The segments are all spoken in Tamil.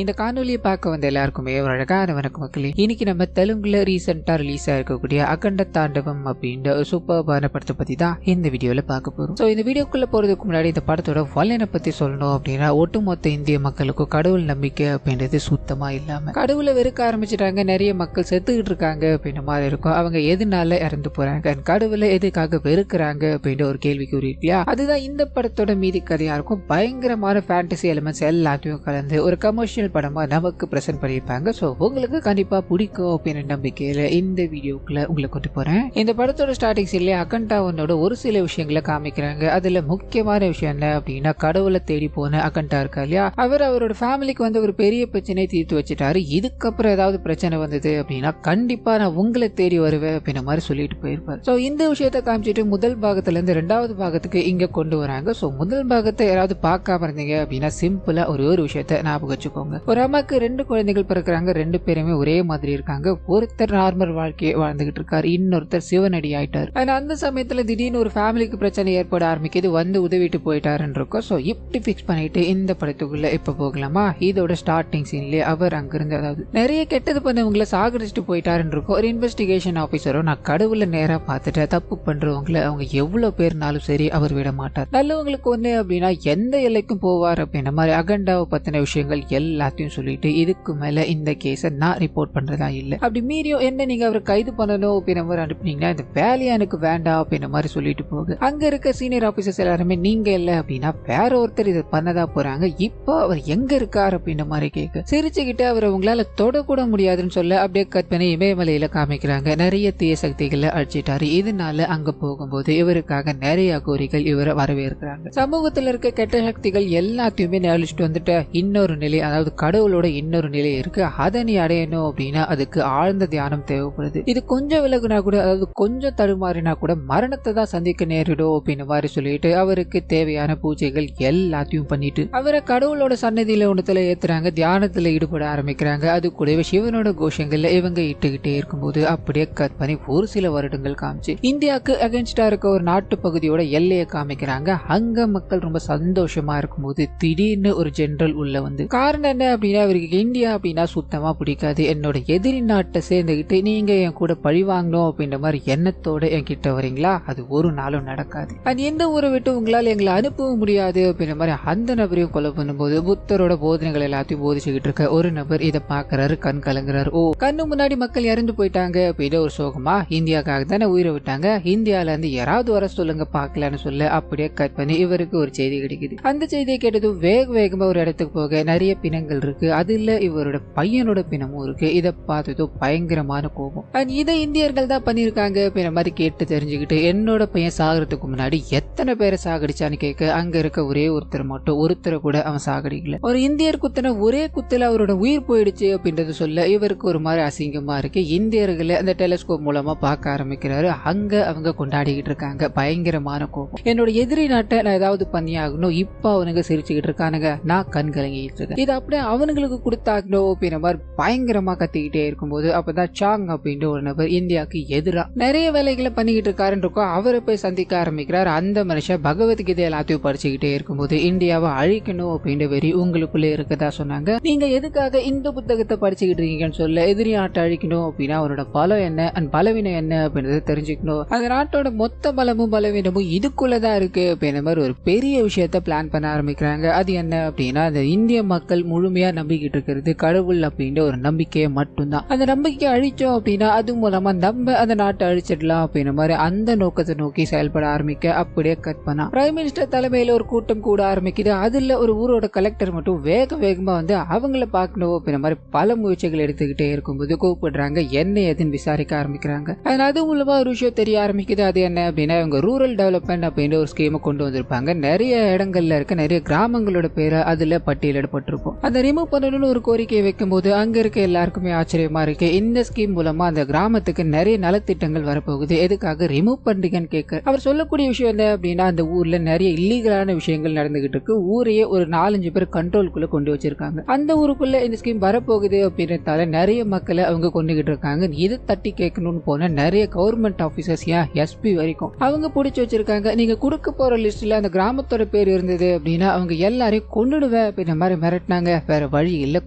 இந்த காணொலியை பார்க்க வந்த எல்லாருக்குமே ஒரு அழகான வணக்கம் மக்களே. இன்னைக்கு நம்ம தெலுங்குல ரீசெண்டா ரிலீஸ் ஆயிருக்கக்கூடிய அகண்ட தாண்டவம் அப்படின்ற சூப்பர்பான படத்தை பத்தி தான் இந்த வீடியோல பார்க்க போறோம். ஸோ இந்த வீடியோக்குள்ள போறதுக்கு முன்னாடி இந்த படத்தோட வல்லனை பத்தி சொல்லணும் அப்படின்னா, ஒட்டுமொத்த இந்திய மக்களுக்கும் கடவுள் நம்பிக்கை அப்படின்றது சுத்தமா இல்லாம கடவுளை வெறுக்க ஆரம்பிச்சிட்டாங்க. நிறைய மக்கள் செத்துக்கிட்டு இருக்காங்க அப்படின்ற மாதிரி இருக்கும். அவங்க எதுனால இறந்து போறாங்க, கடவுளை எதுக்காக வெறுக்கிறாங்க அப்படின்ற ஒரு கேள்விக்குறி இல்லையா? அதுதான் இந்த படத்தோட மீதி கதையா இருக்கும். பயங்கரமான ஃபேண்டசி எலிமெண்ட்ஸ் எல்லாத்தையும் கலந்து ஒரு கமர்ஷியல் படமா நமக்கு பிரசன்ட் பண்ணியிருப்பாங்க. ஸோ உங்களுக்கு கண்டிப்பா பிடிக்கும் அப்படின்னு நம்பிக்கையில இந்த வீடியோக்குள்ள உங்களை கொண்டு போறேன். இந்த படத்தோட ஸ்டார்டிங் சீன்ல அகண்டாவனோட ஒரு சில விஷயங்களை காமிக்கிறாங்க. அதுல முக்கியமான விஷயம் என்ன அப்படின்னா, கடவுளை தேடி போன அகண்டா இருக்கா இல்லையா, அவரோட ஃபேமிலிக்கு வந்து ஒரு பெரிய பிரச்சனை தீர்த்து வச்சுட்டாரு. இதுக்கப்புறம் ஏதாவது பிரச்சனை வந்தது அப்படின்னா கண்டிப்பா நான் உங்களை தேடி வருவேன் அப்படின்ற மாதிரி சொல்லிட்டு போயிருப்பாரு. ஸோ இந்த விஷயத்த காமிச்சிட்டு முதல் பாகத்துல இருந்து ரெண்டாவது பாகத்துக்கு இங்க கொண்டு வராங்க. ஸோ முதல் பாகத்தை யாராவது பார்க்காம இருந்தீங்க அப்படின்னா சிம்பிளா ஒரு விஷயத்த ஞாபகம் வச்சுக்கோங்க. ஒரு அம்மாக்கு 2 குழந்தைகள் பிறக்கிறாங்க. 2 பேருமே ஒரே மாதிரி இருக்காங்க. ஒருத்தர் நார்மல் வாழ்க்கையை வாழ்ந்துகிட்டு இருக்காரு, இன்னொருத்தர் சிவனடி ஆயிட்டாரு. அந்த சமயத்துல திடீர்னு ஒரு ஃபேமிலிக்கு பிரச்சனை ஏற்பட ஆரம்பிக்குது. வந்து உதவிட்டு போயிட்டாருன்னு இருக்கோம். ஸோ இப்படி பிக்ஸ் பண்ணிட்டு இந்த படத்துக்குள்ள இப்ப போகலாமா? இதோட ஸ்டார்டிங் சீன்லயே அவர் அங்கிருந்து அதாவது நிறைய கெட்டது பண்ணவங்களை சாகடிச்சுட்டு போயிட்டாருன்னு இருக்கும். ஒரு இன்வெஸ்டிகேஷன் ஆபீசரும் நான் கடவுளை நேரா பார்த்துட்டு தப்பு பண்றவங்களை அவங்க எவ்வளவு பேர்னாலும் சரி அவர் விட மாட்டார். நல்லவங்களுக்கு ஒண்ணு அப்படின்னா எந்த எல்லைக்கும் போவார் அப்படின்ற மாதிரி அகண்டாவை பத்தின விஷயங்கள் எல்லாத்தையும் சொல்லிட்டு, இதுக்கு மேல இந்த கேஸை நான் ரிப்போர்ட் பண்றதா இல்ல, அப்படி மீறியும் என்ன நீங்க அவரை கைது பண்ணணும் அப்படின்ற மாதிரி அனுப்புனீங்கன்னா இந்த வேலையா எனக்கு வேண்டாம் அப்படின்ற மாதிரி சொல்லிட்டு போகுது. அங்க இருக்க சீனியர் ஆபீசர்ஸ் எல்லாருமே நீங்க இல்ல அப்படின்னா வேற ஒருத்தர் இதை பண்ணதா போறாங்க, இப்போ அவர் எங்க இருக்கார் அப்படின்ற மாதிரி கேட்க சிரிச்சுக்கிட்டு அவர் உங்களால தொடக்கூட முடியாதுன்னு சொல்ல அப்படியே கட் பண்ணி இமயமலையில காமிக்கிறாங்க. நிறைய தீய சக்திகளை அழிச்சிட்டாரு. இதனால அங்க போகும்போது இவருக்காக நிறைய கோரிகள் இவரை வரவேற்கிறாங்க. சமூகத்துல இருக்க கெட்ட சக்திகள் எல்லாத்தையுமே அழிச்சிட்டு வந்துட்டு இன்னொரு நிலை, அதாவது கடவுளோட இன்னொரு நிலை இருக்கு, அதை நீ அடையணும் அப்படின்னா அதுக்கு ஆழ்ந்த தியானம் தேவைப்படுது. இது கொஞ்சம் விலகுனா கூட, அதாவது கொஞ்சம் தடுமாறினா கூட மரணத்தை தான் சந்திக்க நேரிடும் அப்படின்னு மாதிரி சொல்லிட்டு அவருக்கு தேவையான பூஜைகள் எல்லாத்தையும் பண்ணிட்டு அவரை கடவுளோட சன்னதியில ஒன்றத்துல ஏத்துறாங்க. தியானத்துல ஈடுபட ஆரம்பிக்கிறாங்க. அது கூடவே சிவனோட கோஷங்கள்ல இவங்க இட்டுக்கிட்டே இருக்கும்போது அப்படியே கட் பண்ணி ஒரு சில வருடங்கள் காமிச்சு இந்தியாவுக்கு அகேன்ஸ்டா இருக்க ஒரு நாட்டு பகுதியோட எல்லையை காமிக்கிறாங்க. அங்க மக்கள் ரொம்ப சந்தோஷமா இருக்கும்போது திடீர்னு ஒரு ஜெனரல் உள்ள வந்து, காரணம் என்ன அப்படின்னா அவருக்கு இந்தியா அப்படின்னா சுத்தமா பிடிக்காது, என்னோட எதிரி நாட்டை சேர்ந்துகிட்டு நீங்க என் கூட பழி வாங்கணும் அப்படின்ற மாதிரி எண்ணத்தோட என்கிட்ட வரீங்களா, அது ஒரு நாளும் நடக்காது, அது எந்த ஊரை விட்டு உங்களால் எங்களை அனுப்பவும் முடியாது அப்படின்ற மாதிரி அந்த நபரையும் கொலை பண்ணும்போது புத்தரோட போதனைகள் எல்லாத்தையும் போதிச்சுக்கிட்டு இருக்க ஒரு நபர் இதை பாக்குறாரு, கண் கலங்குறாரு. ஓ, கண்ணு முன்னாடி மக்கள் இறந்து போயிட்டாங்க அப்படின்னு ஒரு சோகமா, இந்தியாவுக்காக தானே உயிரை விட்டாங்க, இந்தியால இருந்து யாராவது வர சொல்லுங்க பாக்கலான்னு சொல்ல அப்படியே கட் பண்ணி இவருக்கு ஒரு செய்தி கிடைக்குது. அந்த செய்தியை கேட்டதும் வேகமா ஒரு இடத்துக்கு போக நிறைய பிணங்கள் இருக்கு. அதுல இவரோட பையனோட பிணமும் இருக்கு. இதை பார்த்ததும் பயங்கரமான கோபம். இதை இந்தியர்கள் தான் பண்ணிருக்காங்க அப்படின்ற மாதிரி கேட்டு தெரிஞ்சுக்கிட்டு, என்னோட பையன் சாகிறதுக்கு முன்னாடி எத்தனை பேரை சாகடிச்சான்னு கேட்க அங்க இருக்க ஒரே ஒருத்தர் மட்டும், ஒருத்தரை கூட அவன் சாகடிக்கல, ஒரு இந்தியர் குத்தின ஒரே குத்துல அவரோட உயிர் போயிடுச்சு அப்படின்றது சொல்ல இவருக்கு ஒரு மாதிரி அசிங்கமா இருக்கு. இந்தியர்களை அந்த டெலிஸ்கோப் மூலமா பார்க்க ஆரம்பிக்கிறாரு. அங்க அவங்க கொண்டாடிக்கிட்டு இருக்காங்க. பயங்கரமான கோபம். என்னோட எதிரி நாட்டை நான் ஏதாவது பண்ணி ஆகணும், இப்ப அவனுங்க சிரிச்சுக்கிட்டு இருக்கானுங்க, நான் கண் கலங்கிட்டு இருக்கேன், இது அப்படியே அவனுங்களுக்கு கொடுத்தாக்கணும் அப்படின்ற மாதிரி பயங்கரமா கத்திக்கிட்டே இருக்கும்போது அப்பதான் சாங் அப்படின்ற ஒரு நபர் இந்தியாவுக்கு எதிராக நிறைய வேலைகளை பண்ணிக்கிட்டு இருக்காருன்னு இருக்கோம். அவரை போய் சந்திக்க ஆரம்பிக்கிறார். அந்த மனுஷன் பகவத்கீதை எல்லாத்தையும் படிச்சுக்கிட்டே இருக்கும்போது இந்தியாவை அழிக்கணும் அப்படின்ற வெறி உங்களுக்குள்ளே இருக்கதா சொன்னாங்க. நீங்க எதுக்காக இந்த புத்தகத்தை படிச்சுக்கிட்டு இருக்கீங்கன்னு சொல்ல, எதிரி நாட்டை அழிக்கணும் அப்படின்னா அவரோட பலம் என்ன அண்ட் பலவீனம் என்ன அப்படின்றத தெரிஞ்சுக்கணும், அந்த நாட்டோட மொத்த பலமும் பலவீனமும் இதுக்குள்ளதான் இருக்கு அப்படின்ற மாதிரி ஒரு பெரிய விஷயத்த பிளான் பண்ண ஆரம்பிக்கிறாங்க. அது என்ன அப்படின்னா, அந்த இந்திய மக்கள் முழுமையா நம்பிக்கிட்டு இருக்கிறது கடவுள் அப்படின்ற ஒரு நம்பிக்கையை மட்டும்தான். அந்த நம்பிக்கை அழிச்சோம் அப்படின்னா அது மூலமா நம்ம அந்த நாட்டை அழிச்சிடலாம் அப்படின்ற மாதிரி அந்த நோக்கத்தை நோக்கி செயல்பட ஆரம்பிக்க அப்படியே கட் பண்ணா பிரைம் மினிஸ்டர் தலைமையில ஒரு கூட்டம் கூட ஆரம்பிக்குது. அதுல ஒரு ஊரோட கலெக்டர் மட்டும் வேகமா வந்து அவங்கள பார்க்கணும் அப்படின்ற மாதிரி பல முயற்சிகள் எடுத்துக்கிட்டே இருக்கும்போது கூப்பிடுறாங்க. என்ன எதுன்னு விசாரிக்க ஆரம்பிக்கிறாங்க. அது மூலமா ஒரு விஷயம் தெரிய ஆரம்பிக்குது. அது என்ன அப்படின்னா, இவங்க ரூரல் டெவலப்மெண்ட் அப்படின்ற ஒரு ஸ்கீமை கொண்டு வந்திருப்பாங்க. நிறைய இடங்கள்ல இருக்க நிறைய கிராமங்களோட பேரை அதுல பட்டியலிடப்பட்டிருக்கும். அதை ரிமூவ் பண்ணணும்னு ஒரு கோரிக்கையை வைக்கும் போது அங்க இருக்க எல்லாருக்குமே ஆச்சரியமா இருக்கு. இந்த ஸ்கீம் மூலமா அந்த கிராமத்துக்கு நிறைய நலத்திட்டங்கள் வரப்போகுது, எதுக்காக ரிமூவ் பண்றீங்கன்னு கேட்க அவர் சொல்லக்கூடிய விஷயம் என்ன அப்படின்னா, அந்த ஊர்ல நிறைய இல்லீகலான விஷயங்கள் நடந்துகிட்டு இருக்கு, ஊரையே ஒரு 4-5 பேர் கண்ட்ரோலுக்குள்ள கொண்டு வச்சிருக்காங்க, அந்த ஊருக்குள்ள இந்த ஸ்கீம் வரப்போகுது அப்படின்றதால நிறைய மக்களை அவங்க கொண்டுகிட்டு இருக்காங்க. இது தட்டி கேட்கணும்னு போன நிறைய கவர்மெண்ட் ஆபீசர்ஸ் எஸ்பி வரைக்கும் அவங்க பிடிச்சி வச்சிருக்காங்க. நீங்க கொடுக்க போற லிஸ்ட்ல அந்த கிராமத்தோட பேர் இருந்தது அப்படின்னா அவங்க எல்லாரையும் கொண்டுடுவேன் அப்படின்ற மாதிரி மிரட்டினாங்க. வேற வழி இல்ல,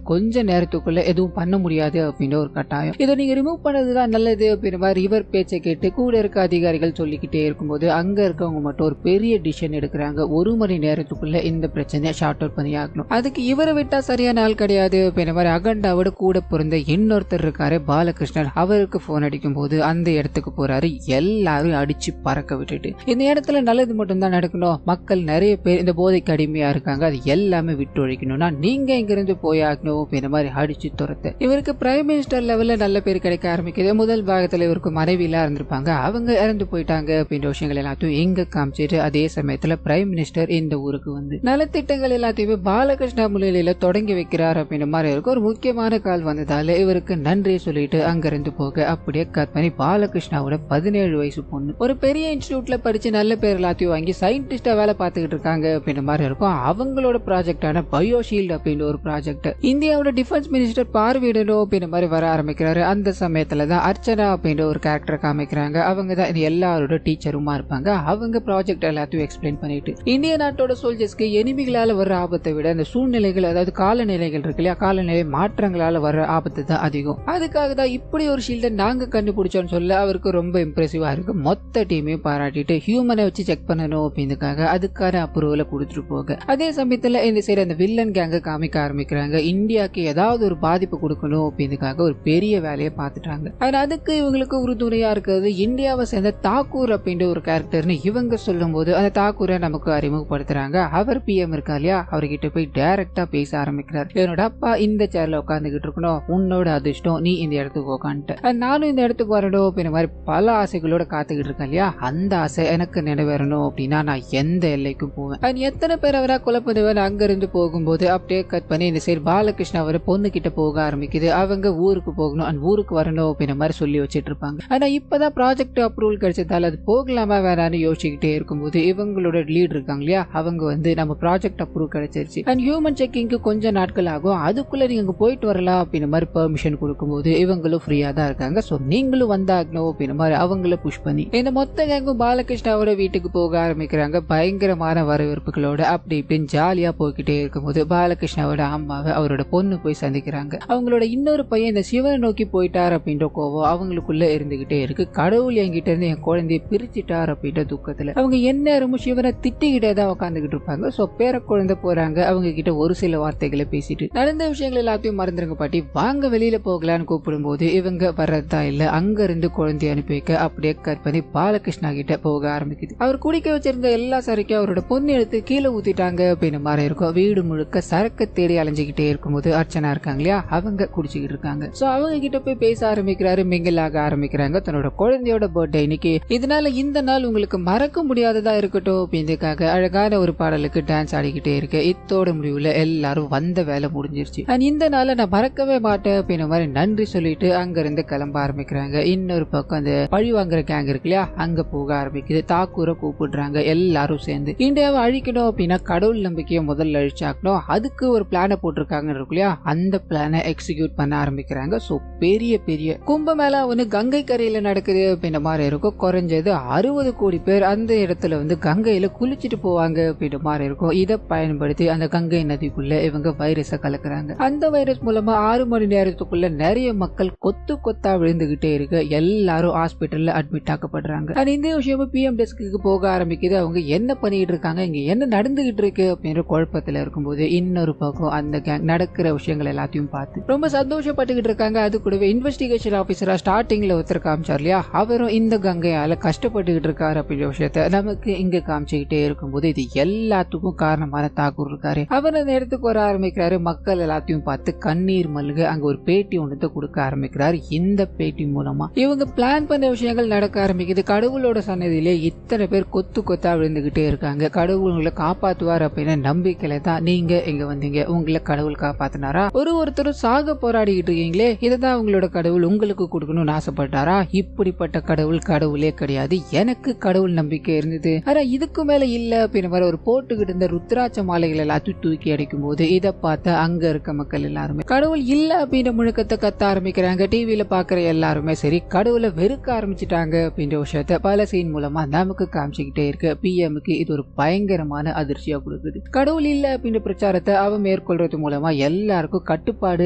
கொஞ்ச நேரத்துக்குள்ள எதுவும் பண்ண முடியாது அப்படின்ற ஒரு கட்டாயம். இதை நீங்க ரிமூவ் பண்ணதுதான் நல்லது அப்படின்ற மாதிரி இவர் பேச்சை கேட்டு கூட இருக்க அதிகாரிகள் சொல்லிக்கிட்டே இருக்கும்போது அங்க இருக்கவங்க மட்டும் ஒரு பெரிய டிசிஷன் எடுக்கிறாங்க. 1 மணி நேரத்துக்குள்ள இந்த பிரச்சனையை ஷார்ட் அவுட் பண்ணி ஆகணும். அதுக்கு இவரை விட்டா சரியான ஆள் கிடையாது அப்படின்ற மாதிரி அகண்டாவோட கூட பிறந்த இன்னொருத்தர் இருக்காரு பாலகிருஷ்ணன். அவருக்கு போன் அடிக்கும் போது அந்த இடத்துக்கு போறாரு. எல்லாரும் அடிச்சு பறக்க விட்டுட்டு இந்த இடத்துல நல்லது மட்டும் தான் நடக்கணும், மக்கள் நிறைய பேர் இந்த போதைக்கு அடிமையா இருக்காங்க, அது எல்லாமே விட்டு ஒழிக்கணும்னா நீங்க இங்க இருந்து போயாகணும் அப்படின்ற மாதிரி அடிச்சு துரத்த இவருக்கு பிரைம் மினிஸ்டர் லெவல்ல நல்ல பேர் கிடைக்க ஆரம்பிக்குது. முதல் பாகத்துல இவருக்கு மனைவியெல்லாம் இருந்திருப்பாங்க, அவங்க இறந்து போயிட்டாங்க அப்படின்ற விஷயங்கள் எல்லாத்தையும் எங்க காமிச்சிட்டு அதே சமயத்துல பிரைம் மினிஸ்டர் இந்த ஊருக்கு வந்து நலத்திட்டங்கள் எல்லாத்தையுமே பாலகிருஷ்ணா முன்னிலையில தொடங்கி வைக்கிறார் அப்படின்ற மாதிரி இருக்கும். ஒரு முக்கியமான கால் வந்ததால இவருக்கு நன்றி சொல்லிட்டு அங்கிருந்து போக அப்படியே கட் பண்ணி பாலகிருஷ்ணாவோட 17 வயசு பொண்ணு ஒரு பெரிய இன்ஸ்டிடியூட்ல படிச்சு நல்ல பேர் எல்லாத்தையும் வாங்கி சயின்டிஸ்டா வேலை பார்த்துக்கிட்டு இருக்காங்க அப்படின்ற மாதிரி இருக்கும். அவங்களோட ப்ராஜெக்டான பயோஷீல்டு அப்படின்ற ஒரு ப்ராஜெக்ட் இந்தியாவோட டிஃபென்ஸ் மினிஸ்டர் பார்வையிடணும் அப்படின்ற மாதிரி வர ஆரம்பிக்கிறாரு. அந்த சமயத்துல தான் அர்ச்சனா அப்படின்ற ஒரு கேரக்டர் காமிக்கிறாங்க. அவங்க தான் இது எல்லாரோட டீச்சருமா இருப்பாங்க. அவங்க ப்ராஜெக்ட் எல்லாத்தையும் எக்ஸ்பிளைன் பண்ணிட்டு இந்திய நாட்டோட சோல்ஜர்ஸ்க்கு எனிமிகளால வர்ற ஆபத்தை விட இந்த சூழ்நிலைகள், அதாவது காலநிலைகள் இருக்கு இல்லையா, காலநிலை மாற்றங்களால வர்ற ஆபத்து தான் அதிகம். அதுக்காக தான் இப்படி ஒரு ஷீல்டை நாங்க கண்டுபிடிச்சோம்னு சொல்ல அவருக்கு ரொம்ப இம்ப்ரெசிவா இருக்கு. மொத்த டீமையும் பாராட்டிட்டு ஹியூமனை வச்சு செக் பண்ணணும் அப்படின்றதுக்காக அதுக்கான அப்ரூவலை கொடுத்துட்டு போக அதே சமயத்துல இந்த சைடு அந்த வில்லன் கேங்க காமிக்க ஆரம்பிக்கிறாங்க. இந்தியாவுக்கு ஏதாவது ஒரு பாதிப்பு கொடுக்கணும் அப்படின்றதுக்காக ஒரு பெரிய வேலையை பார்த்துட்டாங்க. ஆனா அதுக்கு இவங்களுக்கு உறுதுணையா இருக்கிறது இந்தியாவை சேர்ந்த தாக்கூர் அப்படின்ற ஒரு கேரக்டர்னு இவங்க சொல்லும் போது அந்த தாக்கூரை நமக்கு அறிமுகப்படுத்துறாங்க. அவர் பிஎம் இருக்கா இல்லையா, அவர்கிட்ட போய் டைரக்டா பேச ஆரம்பிக்கிறார். என்னோட அப்பா இந்த சேர்ல உட்காந்துக்கிட்டு இருக்கணும், உன்னோட அதிர்ஷ்டம் நீ இந்த இடத்துக்கு உட்காந்துட்ட, நானும் இந்த இடத்துக்கு வரணும் அப்படின்ற மாதிரி பல ஆசைகளோட காத்துக்கிட்டு இருக்கேன் இல்லையா, அந்த ஆசை எனக்கு நிறைவேறணும் அப்படின்னா நான் எந்த எல்லைக்கும் போவேன். எத்தனை பேர் அவரா கொலை பண்ணுவேன். அங்க இருந்து போகும்போது அப்படியே கட் பண்ணி இந்த சைடு பாலகிருஷ்ணா அவரை பொண்ணு கிட்ட போக ஆரம்பிக்குது. அவங்க ஊருக்கு போகணும், அந்த ஊருக்கு வரணும் அப்படின்ற மாதிரி சொல்லி வச்சிட்டு இருப்பாங்க. ஆனா இப்பதான் ப்ராஜெக்ட் அப்ரூவல் கிடைச்சதால அது போகலாமா வேணான்னு யோசிச்சுக்கிட்டே இருக்கும்போது இவங்களோட லீட் இருக்காங்க இல்லையா, அவங்க வந்து நம்ம ப்ராஜெக்ட் அப்ரூவல் கிடைச்சிருச்சு அண்ட் ஹியூமன் செக்கிங்க்கு கொஞ்சம் நாட்கள் ஆகும், அதுக்குள்ள நீங்க போயிட்டு வரலாம் அப்படின்ற மாதிரி பெர்மிஷன் கொடுக்கும்போது இவங்களும் ஃப்ரீயா தான் இருக்காங்க. சோ நீங்களும் வந்தாகணும் அப்படின்ற மாதிரி அவங்கள புஷ் பண்ணி இந்த மொத்த கேங்கும் பாலகிருஷ்ணாவோட வீட்டுக்கு போக ஆரம்பிக்கிறாங்க. பயங்கரமான வரவேற்புகளோட அப்படி இப்படின்னு ஜாலியா போய்கிட்டே இருக்கும்போது பாலகிருஷ்ணாவோட அம்மாவை அவரோட பொண்ணு போய் சந்திக்கிறாங்க. அவங்களோட இன்னொரு பையன் இந்த சிவனை நோக்கி போயிட்டார் அப்படின்ற கோவம் அவங்களுக்குள்ள இருந்துகிட்டே இருக்கு. கடவுள் என்கிட்ட இருந்து என் குழந்தைய பிரிச்சுட்டார் அப்படின்ற துக்கத்துல அவங்க எந்நேரமும் சிவனை திட்டிக்கிட்டே தான் உட்காந்துக்கிட்டு இருப்பாங்க. சோ பேர குழந்தை போறாங்க, அவங்க கிட்ட ஒரு சில வார்த்தைகளை பேசிட்டு நடந்த விஷயங்கள் எல்லாத்தையும் மறந்துருங்க பாட்டி, வாங்க வெளியில போகலான்னு கூப்பிடும் போது இவங்க வர்றதா இல்ல. அங்க இருந்து குழந்தைய அனுப்பி வைக்க அப்படியே கட் பண்ணி பாலகிருஷ்ணா கிட்ட போக ஆரம்பிக்குது. அவர் குடிக்க வச்சிருந்த எல்லா சரக்கையும் அவரோட பொண்ணு எடுத்து கீழே ஊத்திட்டாங்க அப்படின்னு மாதிரி இருக்கும். வீடு முழுக்க சரக்கு தேடி அலைஞ்சுக்கிட்டே இருக்கும்போது அர்ச்சனா இருக்காங்க இல்லையா, அவங்க குடிச்சுக்கிட்டு இருக்காங்க. சோ அவங்க கிட்ட போய் பேச ஆரம்பிக்கிறாரு, மிங்கிள் ஆக ஆரம்பிக்கிறாங்க. தன்னோட குழந்தையோட பர்த்டே இன்னைக்கு, இதனால இந்த நாள் உங்களுக்கு மறக்க முடியாததா இருக்கட்டும் அப்படின்றதுக்காக அழகான ஒரு பாடலுக்கு டான்ஸ் ஆடிக்கிட்டே இருக்கு. இத்தோட முடிவுல எல்லாரும் வந்த வேலை முடிஞ்சிருச்சு. இந்த நாளை நான் மறக்கவே மாட்டேன் அப்படின்ற மாதிரி நன்றி சொல்லிட்டு அங்க இருந்து கிளம்ப ஆரம்பிக்கிறாங்க. இன்னொரு பக்கம் அந்த பழி வாங்குற கேங் இருக்கு இல்லையா, அங்க போக ஆரம்பிக்குது. தாக்கூரை கூப்பிடுறாங்க. எல்லாரும் சேர்ந்து இந்தியாவை அழிக்கணும் அப்படின்னா கடவுள் நம்பிக்கையை முதல்ல அழிச்சாக்கணும், அதுக்கு ஒரு பிளான போட்டிருக்காங்க இருக்கு இல்லையா, அந்த பிளானை எக்ஸிக்யூட் பண்ண ஆரம்பிக்கிறாங்க. சோ பெரிய பெரிய கும்பமேளா ஒண்ணு கங்கை கரையில நடக்குது அப்படின்ற மாதிரி இருக்கும். குறைஞ்சது 60 கோடி பேர் அந்த இடத்துல வந்து கங்கையில குளிச்சுட்டு போவாங்க அப்படின்ற மாதிரி இருக்கும். இதை பயன்படுத்தி அந்த கங்கை நதிக்குள்ள இவங்க வைரஸை கலக்குறாங்க. அந்த வைரஸ் மூலமா 6 மணி நேரத்துக்குள்ள நிறைய மக்கள் கொத்து கொத்தா விழுந்துகிட்டே இருக்கு. எல்லாரும் ஹாஸ்பிட்டல்ல அட்மிட் ஆக்கப்படுறாங்க. இந்த விஷயமும் பிஎம் டெஸ்க்கு போக ஆரம்பிக்குது. அவங்க என்ன பண்ணிட்டு இருக்காங்க, இங்க என்ன நடந்துகிட்டு இருக்கு அப்படின்ற குழப்பத்துல இருக்கும்போது இன்னொரு பக்கம் அந்த கேங் நடக்கிற விஷயங்கள் எல்லாத்தையும் பார்த்து ரொம்ப சந்தோஷப்பட்டுக்கிட்டு இருக்காங்க. அது கூடவே இன்வெஸ்டிகேஷன் ஆபீசரா ஸ்டார்டிங்ல ஒருத்தர் காமிச்சார் இல்லையா, அவரும் இந்த கங்கையால கஷ்டப்பட்டுக்கிட்டு இருக்காரு அப்படின்ற விஷயத்த நமக்கு இங்க காமிச்சுக்கிட்டே இருக்கும்போது இது எல்லாத்துக்கும் காரணமான தாக்கூர் இருக்காரு. அவர் அந்த இடத்துக்கு வர ஆரம்பிக்கிறாரு. மக்கள் எல்லாத்தையும் பார்த்து கண்ணீர் மல்க அங்க ஒரு பேட்டி ஒன்று கொடுக்க ஆரம்பிக்கிறார். இந்த பேட்டி மூலமா இவங்க பிளான் பண்ண விஷயங்கள் நடக்க ஆரம்பிக்குது. கடவுளோட சன்னதியிலே இத்தனை பேர் கொத்து கொத்தா விழுந்துகிட்டே இருக்காங்க. கடவுள் உங்களை காப்பாத்துவார் அப்படின்னு நம்பிக்கையில தான் நீங்க இங்க வந்தீங்க. உங்களை கடவுள் காப்பாத்தினாரா? ஒருத்தரும் சாக போராடிக்கிட்டு இருக்கீங்களே, இதைதான் உங்களோட கடவுள் உங்களுக்கு கொடுக்கணும்னு ஆசைப்பட்டாரா? இப்படிப்பட்ட கடவுள் கடவுளே கிடையாது. எனக்கு கடவுள் நம்பிக்கை இருந்தது, ஆனா இதுக்கு மேல இல்ல அப்படின்னு மாதிரி ஒரு போட்டுக்கிட்டு இருந்த ருத்ராட்ச மாலைகள் எல்லாத்தையும் தூக்கி அடிக்கும் போது இதை பார்த்து அங்க இருக்க மக்கள் எல்லாருமே கடவுள் இல்ல அப்படின்ற முழுக்கத்தை கத்த ஆரம்பிக்கிறாங்க. டிவியில பாக்குற எல்லாருமே சரி கடவுளை வெறுக்க ஆரம்பிச்சுட்டாங்க அப்படின்ற விஷயத்த பல சீன் மூலமா நமக்கு காமிச்சுக்கிட்டே இருக்கு. பிஎம்க்கு இது ஒரு பயங்கரமான அதிர்ச்சியா கொடுக்குது. கடவுள் இல்ல அப்படின்ற பிரச்சாரத்தை அவன் மேற்கொள்றது மூலமா எல்லாருக்கும் கட்டுப்பாடு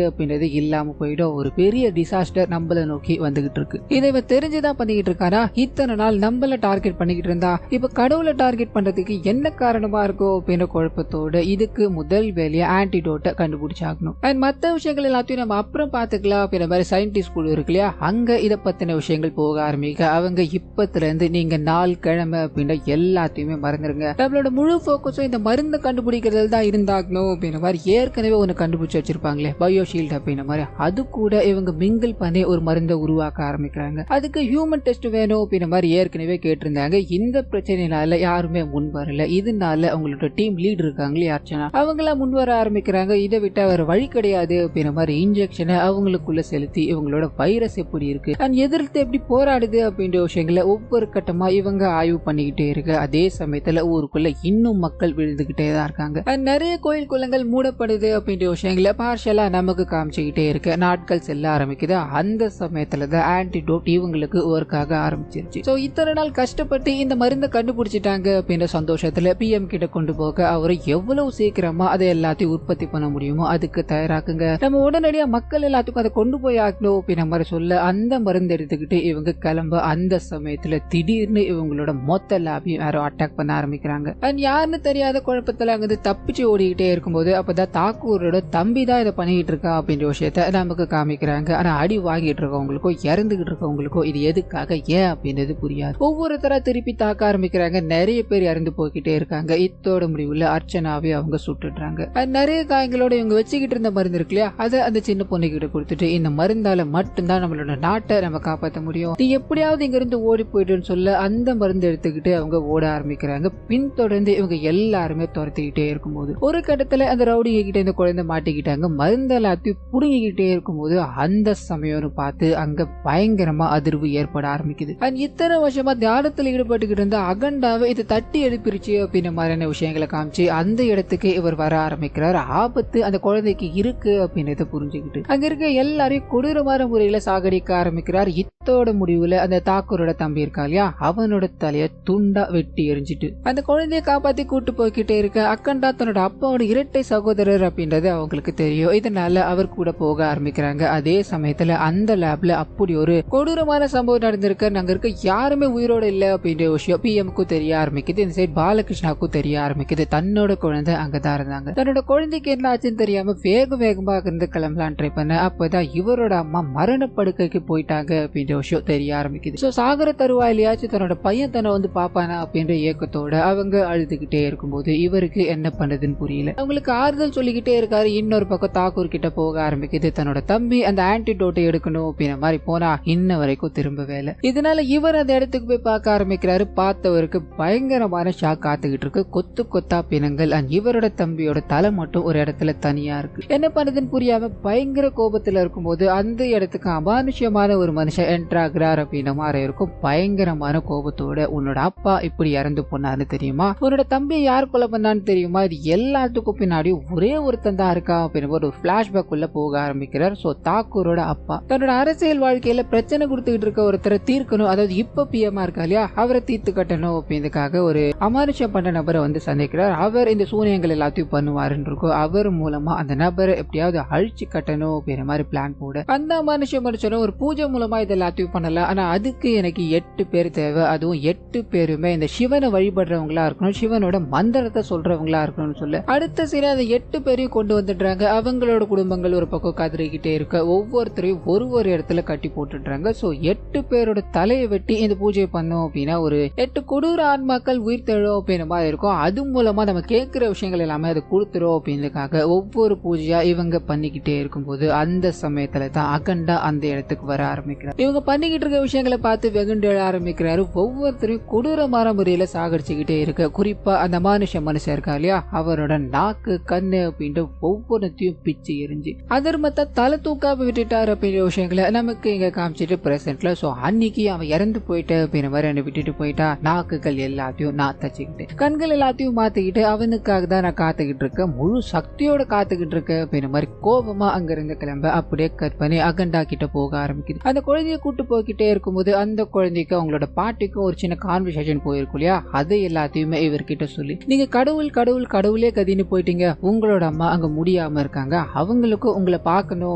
அப்படின்றது இல்லாம போயிடும். ஒரு பெரிய டிசாஸ்டர் நம்மள நோக்கி வந்துகிட்டு இருக்கு. இதை இவன் தெரிஞ்சுதான் பண்ணிக்கிட்டு இருக்காரா? இத்தனை நாள் நம்மள டார்கெட் பண்ணிக்கிட்டு இருந்தா இப்ப கடவுளை டார்கெட் பண்றதுக்கு என்ன காரணமா இருக்கும் அப்படின்ற குழப்பத்தோட இதுக்கு முதல் வேலையை ஆன்டிடோட்டை கண்டுபிடிச்சாகணும். அண்ட் மற்ற விஷயங்கள் எல்லாத்தையும் நம்ம அப்புறம் பாத்துக்கலாம் அப்படின்ற மாதிரி சயின்டிஸ்ட் குழு இருக்கு இல்லையா, அங்க இதை பத்தின விஷயங்கள் போக ஆரம்பிக்க அவங்க இப்பத்துல இருந்து நீங்க நாள் கிழமை அப்படின்ற எல்லாத்தையுமே மறந்துருங்க, நம்மளோட முழு போக்கஸும் இந்த மருந்து கண்டுபிடிக்கிறதுல தான் இருந்தாகணும் அப்படின்ற மாதிரி ஏற்கனவே ஒன்னு கண்டுபிடிச்சு வச்சிருப்பாங்களே பயோஷீல்ட் அப்படின்ற மாதிரி, அது கூட இவங்க மிங்கிள் பண்ணி ஒரு மருந்தை உருவாக்க ஆரம்பிக்கிறாங்க. அதுக்கு ஹியூமன் டெஸ்ட் வேணும் அப்படின்ற மாதிரி ஏற்கனவே கேட்டிருந்தாங்க. இந்த பிரச்சனையினால யாருமே முன் வரல. இதனால அவங்களோட டீம் லீட் இருக்காங்களே அர்ச்சனா, அவங்களாம் முன் வர ஆரம்பிக்கிறாங்க. இதை விட்டா வேற வழி கிடையாது அப்படின்ற மாதிரி இன்ஜெக்ஷனை அவங்களுக்குள்ள செலுத்தி இவங்களோட வைரஸ் எப்படி இருக்கு அண்ட் எதிர்த்து எப்படி போராடுது அப்படின்ற விஷயங்களை ஒவ்வொரு கட்டமா இவங்க ஆய்வு பண்ணிக்கிட்டே இருக்கு. அதே சமயத்துல ஊருக்குள்ள இன்னும் மக்கள் விழுந்துகிட்டே தான் இருக்காங்க. நிறைய கோயில் குளங்கள் மூடப்படுது அப்படின்ற விஷயங்களை பார்ஷலா நமக்கு காமிச்சுக்கிட்டே இருக்கு. நாட்கள் செல்ல ஆரம்பிக்குது. அந்த சமயத்துல தான் ஆன்டிடோட் இவங்களுக்கு ஒர்க் ஆக ஆரம்பிச்சிருச்சு. சோ இத்தனை நாள் கஷ்டப்பட்டு இந்த மருந்தை கண்டுபிடிச்சிட்டாங்க அப்படின்ற சந்தோஷத்துல பிஎம் கிட்ட கொண்டு போக அவரை எவ்வளவு சீக்கிரமா அதை எல்லாத்தையும் உற்பத்தி பண்ண முடியுமோ அதுக்கு தயாராக்குங்க, நம்ம உடனடியா மக்கள் எல்லாத்துக்கும் அதை கொண்டு போய் ஆக்கணும் அப்படின்ற மாதிரி சொல்ல அந்த மருந்து எடுத்துக்கிட்டு இவங்க கிளம்ப அந்த சமயத்துல திடீர்னு இவங்களோட மொத்த லேபையும் யாரோ அட்டாக் பண்ண ஆரம்பிக்கிறாங்க. அண்ட் யாருன்னு தெரியாத குழப்பத்துல அங்க தப்பிச்சு ஓடிக்கிட்டே இருக்கும்போது அப்பதான் தாக்கூரோட தம்பி தான் இதை பண்ணிட்டு இருக்கா அப்படின்ற விஷயத்த நமக்கு காமிக்கிறாங்க. ஆனா அடி வாங்கிட்டு இருக்கவங்களுக்கோ இறந்துகிட்டு இருக்கவங்களுக்கோ இது எதுக்காக ஏன் அப்படின்றது புரியாது. ஒவ்வொருத்தரா திருப்பி தாக்க ஆரம்பிக்கிறாங்க. நிறைய பேர் இறந்து போய்கிட்டே இருக்காங்க. இத்தோட முடிவுல அர்ச்சனாவே அவங்க சுட்டுடுறாங்க. நிறைய காயங்களோட இவங்க வச்சுக்கிட்டு இருந்த மருந்து இருக்கு இல்லையா, அதை அந்த சின்ன பொண்ணு கிட்ட கொடுத்துட்டு இந்த மருந்தால மட்டும்தான் நம்மளோட நாட்டை நம்ம காப்பாற்ற முடியும், நீ எப்படியாவது இங்க இருந்து ஓடி போயிட்டுன்னு சொல்ல அந்த மருந்து எடுத்துக்கிட்டு அவங்க ஓட ஆரம்பிக்கிறாங்க. பின்தொடர்ந்து இவங்க எல்லாருமே துரத்திக்கிட்டே இருக்கும்போது ஒரு கட்டத்துல அந்த ரவுடி கிட்ட இந்த குழந்தை மாட்டிக்கிட்டாங்க. மருந்து எல்லாத்தையும் புடுங்கிக்கிட்டே இருக்கும்போது அந்த சமயம் பார்த்து அங்க பயங்கரமா அதிர்வு ஏற்பட ஆரம்பிக்குது. இத்தனை வருஷமா தியானத்துல ஈடுபட்டுக்கிட்டு இருந்த அகண்டாவை இது தட்டி எழுப்பிருச்சு அப்படின்ற மாதிரியான விஷயங்களை காமிச்சு அந்த இடத்துக்கு இவர் வர ஆரம்பிக்கிறார். ஆபத்து அந்த குழந்தைக்கு இருக்கு அப்படின்றத புரிஞ்சுக்கிட்டு அங்க இருக்க எல்லாரையும் கொடூரமான முறையில சாகடிக்க ஆரம்பிக்கிறார். இத்தோட முடிவுல அந்த தாக்கூரோட தம்பி இருக்கா இல்லையா, அவனோட தலைய துண்டா வெட்டி எரிஞ்சிட்டு அந்த குழந்தைய காப்பாத்தி கூட்டு போய்கிட்டே இருக்க அக்கண்டா தன்னோட அப்பாவோட இரட்டை சகோதரர் அப்படின்றது அவங்களுக்கு தெரியும். இதனால அவர் கூட போக ஆரம்பிக்கிறாங்க. அதே சமயத்துல அந்த லேப்ல அப்படி ஒரு கொடூரமான சம்பவம் நடந்திருக்கு. அங்க இருக்க யாருமே உயிரோட இல்ல அப்படின்ற விஷயம் பிஎம்க்கும் தெரிய ஆரம்பிக்குது. இந்த சைட் பாலகிருஷ்ணாவுக்கும் தெரிய ஆரம்பிக்குது. தன்னோட குழந்தை அங்கதான் இருந்தாங்க. தன்னோட குழந்தைக்கு என்ன ஆச்சுன்னு தெரியாம வேகமா இருந்து கிளம்பலாம் ட்ரை பண்ண அப்பதான் இவரோட அம்மா மரணப்படுக்கைக்கு போயிட்டாங்க அப்படின்ற விஷயம் தெரிய ஆரம்பிக்குது. சோ சாகர தருவாயிலையாச்சும் தன்னோட பையன் தன்னை வந்து பாப்பானா அப்படின்ற இயக்கத்தோட அவங்க அழுதுகிட்டே இருக்கும்போது இவருக்கு என்ன பண்ணதுன்னு புரியல. அவங்களுக்கு ஆறுதல் சொல்லிக்கிட்டே இருக்காரு. இன்னொரு பக்கம் தாக்கூர் கிட்ட போக ஆரம்பிக்குது. தன்னோட தம்பி அந்த ஆன்டிடோட்டை எடுக்கணும் அப்படின்ற மாதிரி போனா இன்ன வரைக்கும் திரும்பவே இல்லை. இதனால இவர் அந்த இடத்துக்கு போய் பார்க்க ஆரம்பிக்கிறாரு. பார்த்தவருக்கு பயங்கரமான ஷாக் காத்துக்கிட்டு இருக்கு. கொத்து கொத்தா பிணங்கள் அண்ட் இவரோட தம்பியோட தலை மட்டும் ஒரு இடத்துல தனியா இருக்கு. என்ன பண்ணதுன்னு புரியாம பயங்கர கோபத்துல இருக்கும்போது அந்த இடத்துக்கு அமானுஷ்யமான ஒரு மனுஷன் என்ட்ராகிறார் அப்படின்ற மாதிரி இருக்கும். பயங்கரமான கோபத்தோட உன்னோட அப்பா இப்படி இறந்து போனான்னு தெரியுமா, உன்னோட தம்பியை யார் கொலை பண்ணான்னு தெரியுமா, இது எல்லாத்துக்கும் பின்னாடி ஒரே ஒருத்தன் தான் இருக்கா அப்படின்னு ஒரு பிளாஷ்பேக் உள்ள போக ஆரம்பிக்கிறார். சோ தாக்கூரோட அப்பா தன்னோட அரசியல் வாழ்க்கையில பிரச்சனை கொடுத்துக்கிட்டு இருக்க ஒருத்தரை தீர்க்கணும், அதாவது இப்ப பிஎம்மா இருக்கா இல்லையா அவரை தீர்த்து கட்டணும் அப்படின்றதுக்காக ஒரு அமானுஷ்யம் பண்ண நபரை வந்து சந்திக்கிறார். அவர் இந்த சூனியங்கள் எல்லாத்தையும் பண்ணுவாருன்னு இருக்கும். அவர் மூலமா அந்த நபரை எப்படியாவது அழிச்சு கட்டணும் அப்படின்ற மாதிரி பிளான் போட அந்த அமானுஷ்யம் மனுஷனும் ஒரு பூஜை மூலமா இது எல்லாத்தையும் பண்ணலாம். ஆனா அதுக்கு எனக்கு 8 பேர் தேவை, அதுவும் 8 பேருமே இந்த சிவனை வழிபடுறவங்களா இருக்கணும், சிவனோட மந்திரத்தை சொல்றவங்களா இருக்கணும்னு சொல்ல அடுத்த சீன அந்த 8 பேரையும் கொண்டு வந்துடுறாங்க. அவங்களோட குடும்பங்கள் ஒரு பக்கம் கதறிக்கிட்டே இருக்க ஒவ்வொருத்தரையும் ஒரு இடத்துல கட்டி போட்டுடுறாங்க. சோ 8 பேரோட தலையை வெட்டி இந்த பூஜை பண்ணோம் அப்படின்னா ஒரு 8 கொடூர ஆன்மாக்கள் உயிர் தெழும் அப்படின்ற மாதிரி இருக்கும். அது மூலமா நம்ம கேட்கிற விஷயங்கள் எல்லாமே அதை கொடுத்துரும் அப்படின்றதுக்காக ஒவ்வொரு பூஜையா இவங்க பண்ணிக்கிட்டே இருக்கும்போது அந்த சமயத்துல தான் அகண்டா அந்த இடத்துக்கு வர ஆரம்பிக்கிறார். இவங்க பண்ணிக்கிட்டு இருக்க விஷயங்களை பார்த்து வெகுண்டு எழ ஆரம்பிக்கிறாரு. ஒவ்வொருத்தரையும் கொடூரமான முறையில சாகடிச்சுக்கிட்டே இருக்க குறிப்பா அந்த மனுஷன் இருக்கா இல்லையா அவரோட நாக்கு கண்ணு அப்படின்ற ஒவ்வொருத்தையும் பிச்சு எரிஞ்சு அதர்மத்தை தலை தூக்காம விட்டுட்டாரு அப்படின்ற விஷயங்களை நமக்கு இங்க காமிச்சிட்டு பிரசன்ட்ல. சோ அன்னைக்கு அவன் இறந்து போயிட்டு அப்படின்ற மாதிரி என்ன விட்டுட்டு போயிட்டா நாக்குகள் எல்லாத்தையும் நான் தச்சுக்கிட்டு கண்கள் எல்லாத்தையும் மாத்திக்கிட்டு அவனுக்காக தான் நான் காத்துக்கிட்டு இருக்கேன், முழு சக்தியோட காத்துக்கிட்டு இருக்கேன் அப்படின்ற மாதிரி கோபமா அங்க இருந்து கிளம்ப அப்படியே கட் பண்ணி அகண்டா கிட்ட போக ஆரம்பிக்குது. அந்த குழந்தைய கூட்டு போய்கிட்டே இருக்கும்போது அந்த குழந்தைக்கு அவங்களோட பாட்டிக்கும் ஒரு சின்ன கான்வர்சேஷன் போயிருக்கும் இல்லையா, அதை எல்லாத்தையுமே இவர்கிட்ட சொல்லி நீங்க கடவுள் கடவுள் கடவுளே கதின்னு போயிட்டீங்க, உங்களோட கடவுளோட அம்மா அங்க முடியாம இருக்காங்க, அவங்களுக்கு உங்களை பார்க்கணும்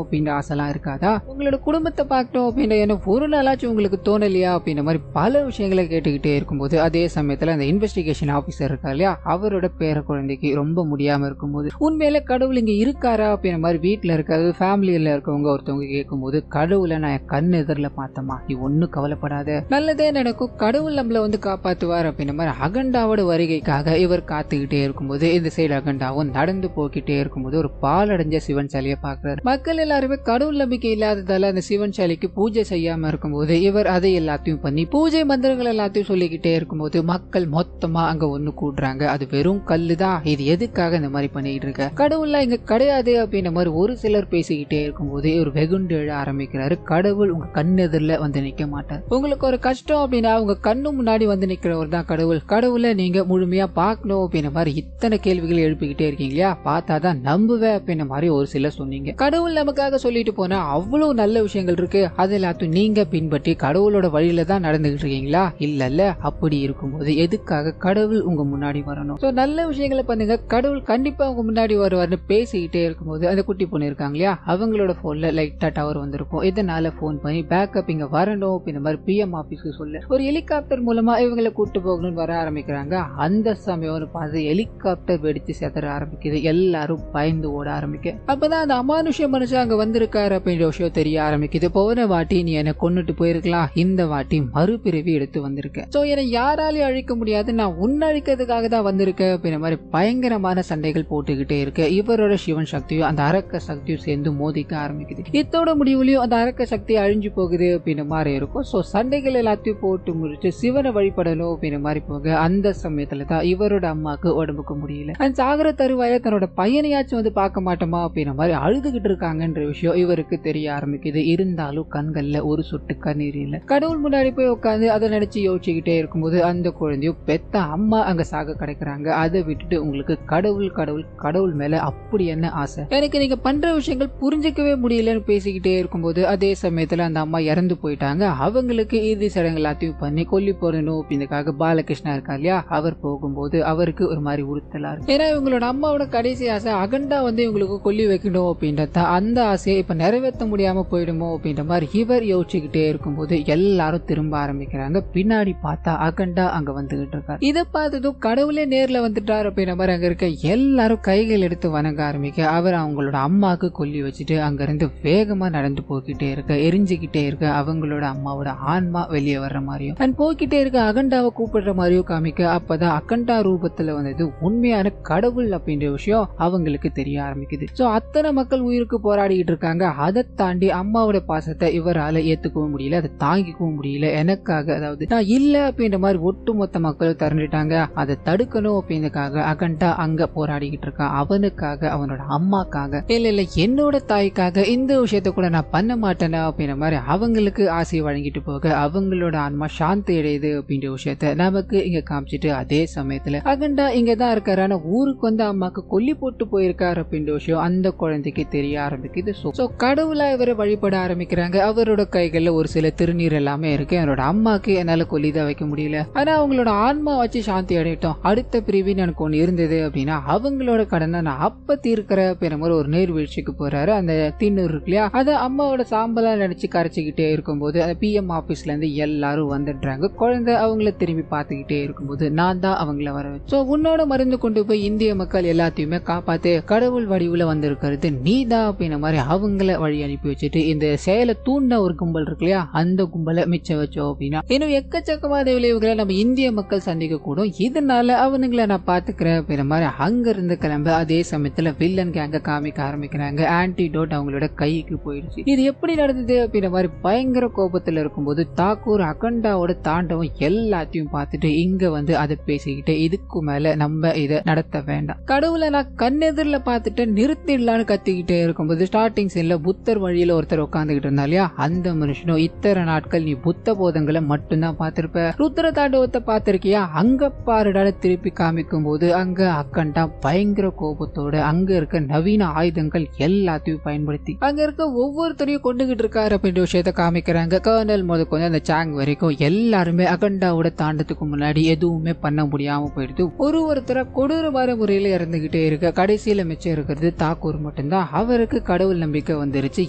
அப்படின்ற ஆசைலாம் இருக்காதா? உங்களோட குடும்பத்தை பார்க்கணும் அப்படின்ற என்ன ஒரு நாளாச்சும் உங்களுக்கு தோணலையா அப்படின்ற மாதிரி பல விஷயங்களை கேட்டுக்கிட்டே இருக்கும்போது அதே சமயத்துல அந்த இன்வெஸ்டிகேஷன் ஆபீசர் இருக்கா இல்லையா, அவரோட பேர குழந்தைக்கு ரொம்ப முடியாம இருக்கும்போது உண்மையில கடவுள் இங்க இருக்காரா அப்படின்ற மாதிரி வீட்டுல இருக்காது ஃபேமிலியில இருக்கவங்க ஒருத்தவங்க கேட்கும்போது, கடவுளை நான் என் கண் எதிரில் பார்த்தமா, நீ ஒன்னும் கவலைப்படாத, நல்லதே நடக்கும், கடவுள் நம்மள வந்து காப்பாத்துவார் அப்படின்ற மாதிரி அகண்டாவோட வருகைக்காக இவர் காத்துக்கிட்டே இருக்கும்போது இந்த சைடு அகண்டாவும் நடந்து போக்கிட்டே இருக்கும்போது ஒரு பாலடைஞ்ச சிவன் சிலையை பாக்குறாரு. மக்கள் எல்லாருமே கடவுள் நம்பிக்கை இல்லாததால அந்த சிவன் சிலைக்கு பூஜை செய்யாம இருக்கும்போது இவர் அதை எல்லாத்தையும் பண்ணி பூஜை மந்திரங்கள் எல்லாத்தையும் சொல்லிக்கிட்டே இருக்கும்போது மக்கள் மொத்தமா அங்க ஒண்ணு கூடுறாங்க. அது வெறும் கல்லுதான், இது எதுக்காக இந்த மாதிரி பண்ணிட்டு இருக்க, கடவுள்லாம் இங்க கிடையாது அப்படின்ற மாதிரி ஒரு சிலர் பேசிக்கிட்டே இருக்கும்போது இவர் வெகுண்டு எழ ஆரம்பிக்கிறாரு. கடவுள் உங்க கண் எதிரில் வந்து நிக்க மாட்டார், உங்களுக்கு ஒரு கஷ்டம் அப்படின்னா உங்க கண்ணு முன்னாடி வந்து நிக்கிறவர் தான் கடவுள், கடவுளை நீங்க முழுமையா பார்க்கணும் அப்படின்ற மாதிரி இத்தனை கேள்விகள் எழுப்பிக்கிட்டே இருக்கீங்களா, பார்த்தாதான் நம்புவேன் அப்படின்ற மாதிரி ஒரு சிலர் சொன்னீங்க. கடவுள் நமக்காக சொல்லிட்டு போனா அவ்வளவு நல்ல விஷயங்கள் இருக்கு, அது எல்லாத்தையும் நீங்க பின்பற்றி கடவுளோட வழியில தான் நடந்துகிட்டு இருக்கீங்களா? இல்ல, அப்படி இருக்கும்போது எதுக்காக கடவுள் உங்க முன்னாடி வரணும்? சோ நல்ல விஷயங்களை பண்ணுங்க, கடவுள் கண்டிப்பா உங்க முன்னாடி வருவார்னு பேசிக்கிட்டே இருக்கும்போது அந்த குட்டி பொண்ணு இருக்காங்க இல்லையா, அவங்களோட போன்ல லைட்டா டவர் வந்திருக்கும். இதனால போன் பண்ணி பேக்கப் இங்க வரணும் அப்படின்ற மாதிரி பிஎம் ஆபீஸ்க்கு சொல்ல ஒரு ஹெலிகாப்டர் மூலமா இவங்களை கூட்டு போகணும்னு வர ஆரம்பிக்கிறாங்க. அந்த சமயம் பார்த்து ஹெலிகாப்டர் வெடிச்சு செதற ஆரம்பிக்குது, எல்லாரும் பயந்து ஓட ஆரம்பிக்க. அப்பதான் அந்த அமானுஷ்ய மனுஷன் அங்க வந்திருக்காரு அப்படின்ற விஷயம் தெரிய ஆரம்பிக்குது. போன வாட்டி நீ என்னை கொண்டுட்டு போயிருக்கலாம், இந்த வாட்டி மறுபிறவி எடுத்து வந்திருக்க, சோ என்னை யாராலையும் அழிக்க முடியாது, நான் உன்னை அழிக்கிறதுக்காக தான் வந்திருக்க அப்படின்ற மாதிரி பயங்கரமான சண்டைகள் போட்டுக்கிட்டே இருக்கு. இவரோட சிவன் சக்தியும் அந்த அரக்க சக்தியும் சேர்ந்து மோதிக்க ஆரம்பிக்குது. இத்தோட முடிவுலயும் அந்த அரக்க சக்தி அழிஞ்சு போகுது அப்படின்ற மாதிரி இருக்கும். சோ சண்டைகள் எல்லாத்தையும் போட்டு முடிச்சு சிவனை வழிபடணும் அப்படின்ற மாதிரி போக அந்த சமயத்துல தான் இவரோட அம்மாக்கு உடம்புக்கு முடியல. அந்த சாகர தருவாய தன்னோட பையனையாச்சும் வந்து பார்க்க மாட்டோமா அப்படின்ற மாதிரி அழுதுகிட்டு இருக்காங்கன்ற விஷயம் இவருக்கு தெரிய ஆரம்பிக்குது. இருந்தாலும் கண்கள்ல ஒரு சொட்டு கண்ணீர் இல்ல. கடவுள் முன்னாடி போய் உட்காந்து அதை நினைச்சு யோசிச்சுக்கிட்டே இருக்கும்போது அந்த குழந்தையும் பெத்த அம்மா அங்க சாக கிடைக்கிறாங்க. அதை விட்டுட்டு உங்களுக்கு கடவுள் கடவுள் கடவுள் மேல அப்படி என்ன ஆசை, எனக்கு நீங்க பண்ற விஷயங்கள் புரிஞ்சிக்கவே முடியலன்னு பேசிக்கிட்டே இருக்கும்போது அதே சமயத்துல அந்த அம்மா இறந்து போயிட்டாங்க. அவங்களுக்கு இறுதி சடங்கு எல்லாத்தையும் பண்ணி கொல்லி போடணும் அப்படின்றதுக்காக பாலகிருஷ்ணா இருக்கா இல்லையா, அவர் போகும்போது அவருக்கு ஒரு மாதிரி உறுத்தலா இருக்கு. ஏன்னா இவங்களோட அம்மாவோட கடைசி ஆசை அகண்டா வந்து இவங்களுக்கு கொல்லி வைக்கணும் அப்படின்றத, அந்த ஆசையை இப்ப நிறைவேற்ற முடியாம போயிடுமோ அப்படின்ற மாதிரி இவர் யோசிச்சுக்கிட்டே இருக்கும்போது எல்லாரும் திரும்ப ஆரம்பிக்கிறாங்க. பின்னாடி பார்த்தா அகண்டா அங்க வந்துகிட்டு இருக்காரு. இதை பார்த்ததும் கடவுளே நேர்ல வந்துட்டாரு அப்படின்ற மாதிரி அங்க இருக்க எல்லாரும் கைகள் எடுத்து வணங்க ஆரம்பிக்க அவர் அவங்களோட அம்மாவுக்கு கொல்லி வச்சுட்டு அங்க இருந்து வேகமா நடந்து போய்கிட்டே இருக்க, எரிஞ்சுக்கிட்டே இருக்க அவங்களோட அம்மாவோட ஆன்மா வெளியே வர்ற மாதிரியும் அண்ட் போய்கிட்டே இருக்க அகண்டாவை கூப்பிடுற மாதிரியும் காமிக்க. அப்பதான் அகண்டா ரூபத்துல வந்தது உண்மையான கடவுள் அப்படின்ற விஷயம் அவங்களுக்கு தெரிய ஆரம்பிக்குது. சோ அத்தனை மக்கள் உயிருக்கு போராடிக்கிட்டு இருக்காங்க. அதை தாண்டி அம்மாவோட பாசத்தை இவரால ஏத்துக்கவும் முடியல, அதை தாங்கிக்கவும் முடியல. எனக்காக அதாவது நான் இல்ல அப்படின்ற மாதிரி ஒட்டுமொத்த மக்களும் திரண்டுட்டாங்க. அதை தடுக்கணும் அப்படின்றதுக்காக அகண்டா அங்க போராடிக்கிட்டு இருக்கான். அவனுக்காக, அவனோட அம்மாக்காக, இல்ல என்னோட தாய்க்காக இந்த விஷயத்த கூட நான் பண்ண மாட்டேனா அப்படின்ற மாதிரி அவங்களுக்கு ஆசையை வழங்கிட்டு போக அவங்களோட ஆன்மா சாந்தி அடையுது அப்படின்ற விஷயத்த நமக்கு இங்க காமிச்சிட்டு அதே சமயத்துல அகண்டா இங்கதான் இருக்காரு, ஆனா ஊருக்கு வந்து அம்மாக்கு கொல்லி போட்டு போயிருக்காரு அப்படின்ற விஷயம் அந்த குழந்தைக்கு தெரிய ஆரம்பிக்குது. சோ கடவுளா இவரை வழிபட ஆரம்பிக்கிறாங்க. அவரோட கைகள்ல ஒரு சில திருநீர் எல்லாமே இருக்கு. என்னோட அம்மாக்கு என்னால கொல்லிதான் வைக்க முடியல, ஆனா அவங்களோட ஆன்மா வச்சு சாந்தி அடையட்டும், அடுத்த பிரிவின் எனக்கு ஒண்ணு இருந்தது அப்படின்னா அவங்களோட கடனை நான் அப்ப தீர்க்கிற அப்படின்ற மாதிரி ஒரு நீர்வீழ்ச்சிக்கு போறாரு. அந்த திண்ணூர் இருக்கு இல்லையா, அதை அம்மாவோட சாம்பலா நினைச்சு கரைச்சிக்கிட்டே இருக்கும்போது அந்த பிஎம் ஆபீஸ்ல இருந்து எல்லாரும் வந்துடுறாங்க. குழந்தை அவங்கள திரும்பி பார்த்துக்கிட்டே இருக்கும்போது நான் தான் அவங்கள வர வச்சேன், சோ உன்னோட மருந்து கொண்டு போய் இந்திய மக்கள் எல்லாத்தையுமே காப்பாத்து, கடவுள் வடிவுல வந்திருக்கிறது நீ தான் அப்படின்ற மாதிரி அவங்கள வழி அனுப்பி வச்சுட்டு இந்த செயலை தூண்ட ஒரு கும்பல் இருக்கு இல்லையா, அந்த கும்பலை மிச்சம் வச்சோம் அப்படின்னா இன்னும் எக்கச்சக்கமான விளைவுகளை நம்ம இந்திய மக்கள் சந்திக்க கூடும். இதனால அவனுங்களை நான் பாத்துக்கிறேன் அப்படின்ற மாதிரி அங்க இருந்து கிளம்ப அதே சமயத்துல வில்லன் கேங்க காமிக்க ஆரம்பிக்கிறாங்க. ஆன்டிடோட் அவங்களோட கைக்கு போயிடுச்சு. இது எப்படி நடந்தது அப்படின்ற மாதிரி பயங்கர கோபத்துல இருக்கும்போது தாக்கூர் அகண்டாவோட தாண்டவம் எல்லாத்தையும் பார்த்துட்டு இங்க வந்து அதை பேசிக்கிட்டு இதுக்கு மேல நம்ம இதை நடத்த வேண்டாம், கடவுளை நான் கண்ணெதிரில பார்த்துட்டு நிறுத்திடலான்னு கத்திக்கிட்டே இருக்கும்போது ஸ்டார்டிங் சீன்ல புத்தர் வழியில ஒருத்தர் உட்காந்துக்கிட்டு இருந்தா இல்லையா, அந்த மனுஷனும் இத்தனை நாட்கள் நீ புத்த போதங்களை மட்டும்தான் பார்த்திருப்ப, ருத்ர தாண்டவத்தை பார்த்திருக்கியா, அங்க பாருடால திருப்பி காமிக்கும் போது அங்க அக்கண்டா பயங்கர கோபத்தோட அங்க இருக்க நவீன ஆயுதங்கள் எல்லாத்தையும் பயன்படுத்தி அங்க இருக்க ஒவ்வொருத்தரையும் கொண்டுகிட்டு இருக்காரு அப்படின்ற விஷயத்த காமிக்கிறாங்க. கர்னல் முதல் கொஞ்சம் அந்த சாங் வரைக்கும் எல்லாருமே அகண்டாவோட தாண்டத்துக்கு முன்னாடி எதுவுமே பண்ண முடியாம போயிடுது. ஒருத்தர கொடூரமான முறையில இறந்துகிட்டே இருக்க கடைசியில மிச்சம் இருக்கிறது தாக்கூர் மட்டும்தான். அவருக்கு கடவுள் நம்பிக்கை வந்துருச்சு.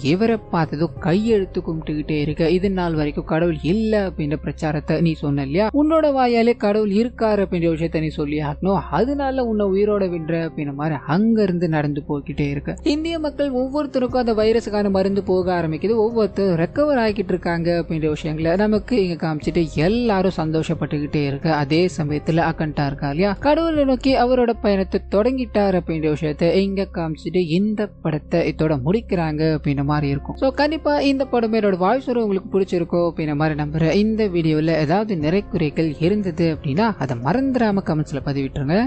இவரை பார்த்ததும் கையெழுத்து கும்பிட்டுக்கிட்டே இருக்க, இது நாள் வரைக்கும் கடவுள் இல்ல அப்படின்ற பிரச்சாரத்தை நீ சொன்ன இல்லையா, உன்னோட வாயாலே கடவுள் இருக்காரு அப்படின்ற விஷயத்த நீ சொல்லி ஆகணும், அதனால உன்னை உயிரோட விடுற அப்படின்ற மாதிரி அங்க இருந்து நடந்து போய்கிட்டே இருக்கு. இந்திய மக்கள் ஒவ்வொருத்தருக்கும் அந்த வைரஸுக்கான மருந்து போக ஆரம்பிக்குது. ஒவ்வொருத்தரும் ரெக்கவர் ஆகிட்டு இருக்காங்க அப்படின்ற விஷயங்களை நமக்கு இங்க காமிச்சிட்டு எல்லாரும் சந்தோஷப்பட்டுக்கிட்டே இருக்கு. அதே சமயத்துல அக்கண்டா இருக்கா இல்லையா, கடவுளை நோக்கி அவரோட பயணத்தை தொடங்கிட்டார் அப்படின்ற விஷயத்த இங்க காமிச்சிட்டு இந்த படத்தை இதோட முடிக்கிறாங்க அப்படின்ற மாதிரி இருக்கும். ஸோ கண்டிப்பா இந்த படம் என்னோட வாய்ஸ் உங்களுக்கு பிடிச்சிருக்கோம் அப்படின்ற மாதிரி நம்புறேன். இந்த வீடியோல ஏதாவது நிறை குறைகள் இருந்தது அப்படின்னா அதை மறந்துடாம கமெண்ட்ஸ்ல பதிவிட்டுருங்க.